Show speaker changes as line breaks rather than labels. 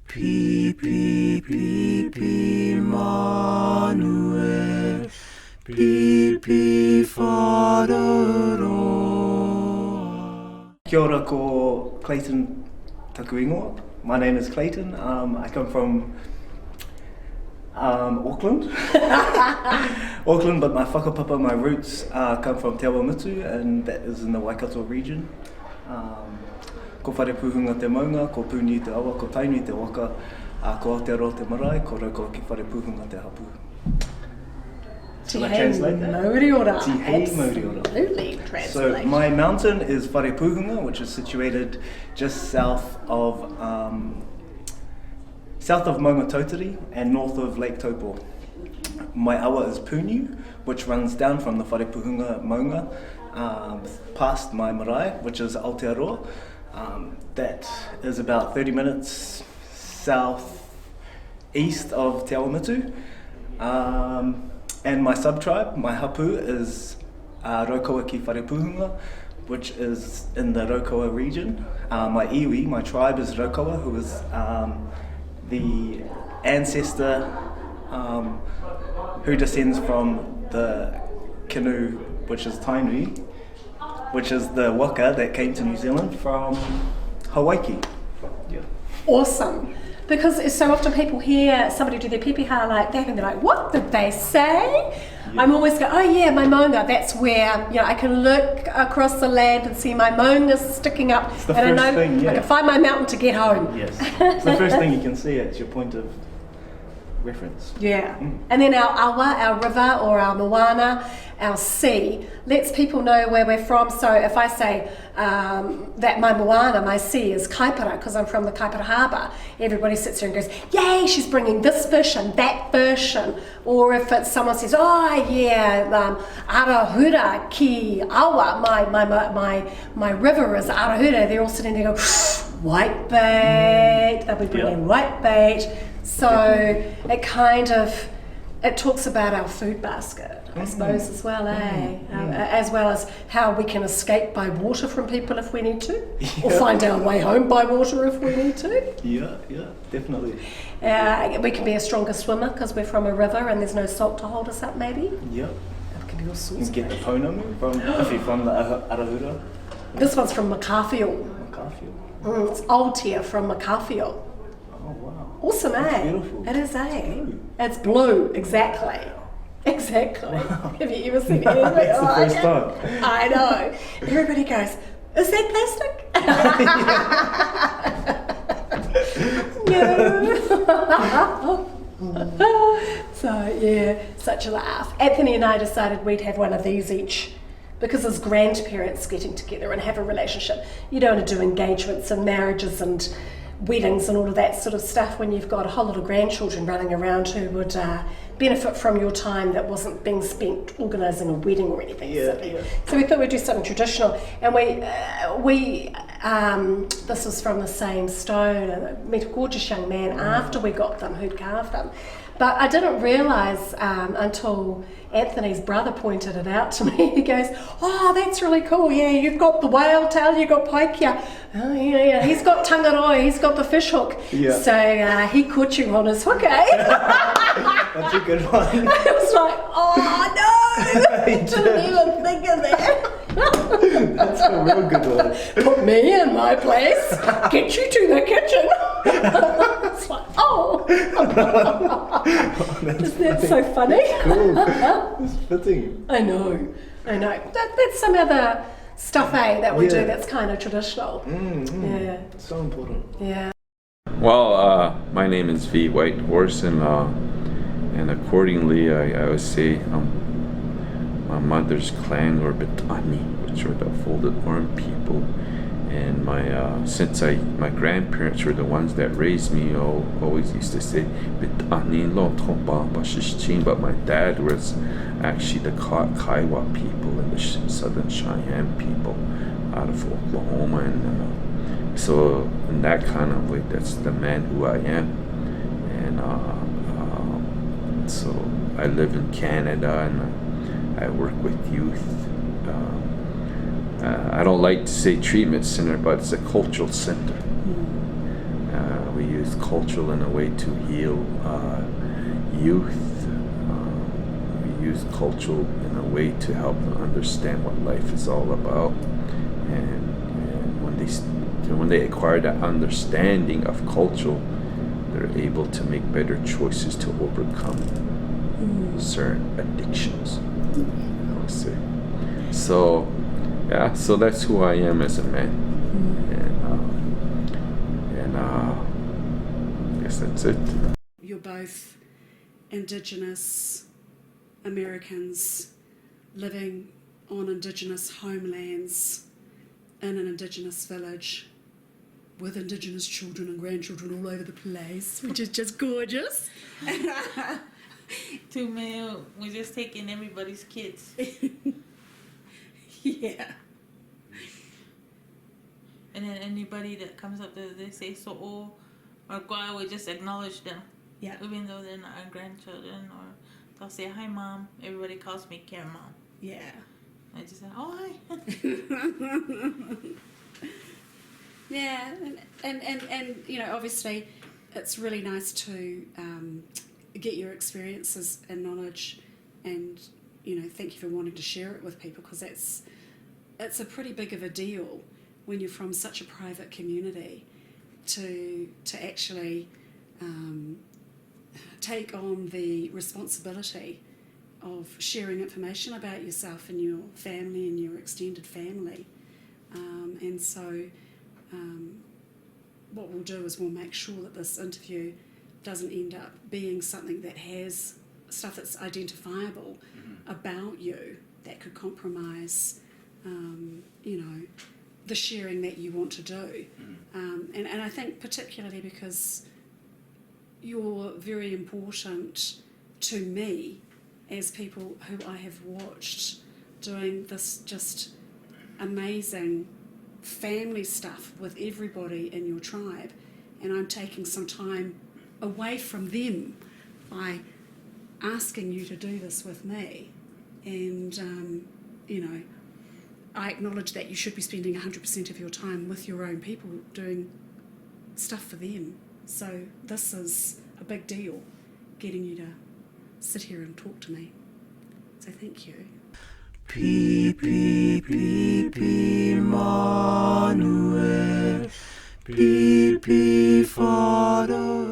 Pi Manue, Pi Whāroa.
Kia ora ko Clayton taku ingoa. My name is Clayton. I come from Auckland. Auckland, but my whakapapa, my roots come from Te Awamutu, and that is in the Waikato region. Ko whare puhunga te maunga, ko pūni te awa, ko tainui te waka, ko Aotearoa te marae, ko raukawa ki whare puhunga te hapu. Shall I translate that?
Mauri ora.
Tihei mauri ora.
Absolutely.
So my mountain is Whare Puhunga, which is situated just south of Maunga Tautari and north of Lake Taupo. My awa is Pūniu, which runs down from the Whare Puhunga Maunga, past my marae, which is Aotearoa. That is about 30 minutes south east of Te Awamutu. And my sub-tribe, my hapu, is Raukawa ki Whare Puhunga, which is in the Raukawa region. My iwi, my tribe, is Raukawa, who is the ancestor who descends from the canoe, which is Tainui, which is the waka that came to New Zealand from Hawaii. Yeah.
Awesome. Because so often people hear somebody do their pepeha like that and they're like, what did they say? Yeah. I'm always going, oh yeah, my maunga, that's where I can look across the land and see my maunga sticking up.
It's the
and
first
I know
thing, yeah.
I can find my mountain to get home.
Yes. It's the first thing you can see, it's your point of reference.
Yeah. And then our awa, our river, or our moana, our sea, lets people know where we're from. So if I say that my moana, my sea, is Kaipara, because I'm from the Kaipara Harbour, everybody sits there and goes, yay, she's bringing this fish and that fish. Or if it's someone says, oh yeah, Arahura ki awa, my river is Arahura, they're all sitting there going, white bait, they'll be bringing white bait. So it talks about our food basket, I suppose, as well, as well as how we can escape by water from people if we need to, or find our way home by water if we need to.
Yeah, definitely.
We can be a stronger swimmer because we're from a river and there's no salt to hold us up, maybe.
Yeah.
It can be all sorts.
You can get the pounamu if you're from the Arahura.
This one's from Makawhio. It's Aotea from Makawhio.
Oh wow.
Awesome,
That's
eh?
beautiful.
It is, eh?
Blue.
It's blue, exactly. Exactly.
Wow.
Have you ever seen anything
That's the
like
first
it?
time.
I know. Everybody goes, is that plastic? No. So yeah, such a laugh. Anthony and I decided we'd have one of these each. Because as grandparents getting together and have a relationship, you don't want to do engagements and marriages and weddings and all of that sort of stuff when you've got a whole lot of grandchildren running around who would benefit from your time that wasn't being spent organising a wedding or anything silly. Yeah. So we thought we'd do something traditional, and we this was from the same stone, and I met a gorgeous young man after we got them who'd carved them. But I didn't realise until Anthony's brother pointed it out to me. He goes, oh, that's really cool. Yeah, you've got the whale tail, you've got paikea. Oh, yeah. He's got tangaroi, he's got the fish hook. Yeah. So he caught you on his hook, eh?
That's a good one.
I was like, oh, no. I didn't even think of that.
That's a real good one.
Put me in my place. Get you to the kitchen. It's like, oh. Isn't that so funny?
Cool. It's fitting.
I know. That's some other stuff, that we do that's kind of traditional. Yeah.
So important.
Yeah.
Well, my name is V. Whitehorse, and accordingly, I would say my mother's clan, or Betani, which are the folded arm people, and since my grandparents were the ones that raised me, always used to say Betani lo topa bashishin, but my dad was actually the Kiowa people and the Southern Cheyenne people out of Oklahoma, and so in that kind of way, that's the man who I am, and so I live in Canada and I work with youth. I don't like to say treatment center, but it's a cultural center. we use culture in a way to heal youth. We use culture in a way to help them understand what life is all about. And when they acquire that understanding of culture, they're able to make better choices to overcome certain addictions, I would say. So, yeah, so that's who I am as a man. And I guess that's it.
You're both Indigenous Americans living on Indigenous homelands in an Indigenous village with Indigenous children and grandchildren all over the place, which is just gorgeous.
To me, we're just taking everybody's kids.
Yeah.
And then anybody that comes up there, they say so or Gua, we just acknowledge them.
Yeah.
Even though they're not our grandchildren, or they'll say, hi, Mom. Everybody calls me Care Mom.
Yeah.
I just say, oh, hi.
Yeah, and you know, obviously, it's really nice to get your experiences and knowledge, and you know, thank you for wanting to share it with people, because it's a pretty big of a deal when you're from such a private community to actually take on the responsibility of sharing information about yourself and your family and your extended family, and so. What we'll do is we'll make sure that this interview doesn't end up being something that has stuff that's identifiable about you that could compromise, you know, the sharing that you want to do. And I think particularly because you're very important to me as people who I have watched doing this just amazing family stuff with everybody in your tribe, and I'm taking some time away from them by asking you to do this with me, and you know, I acknowledge that you should be spending 100% of your time with your own people doing stuff for them, so this is a big deal, getting you to sit here and talk to me, so thank you.
Manuel, Father.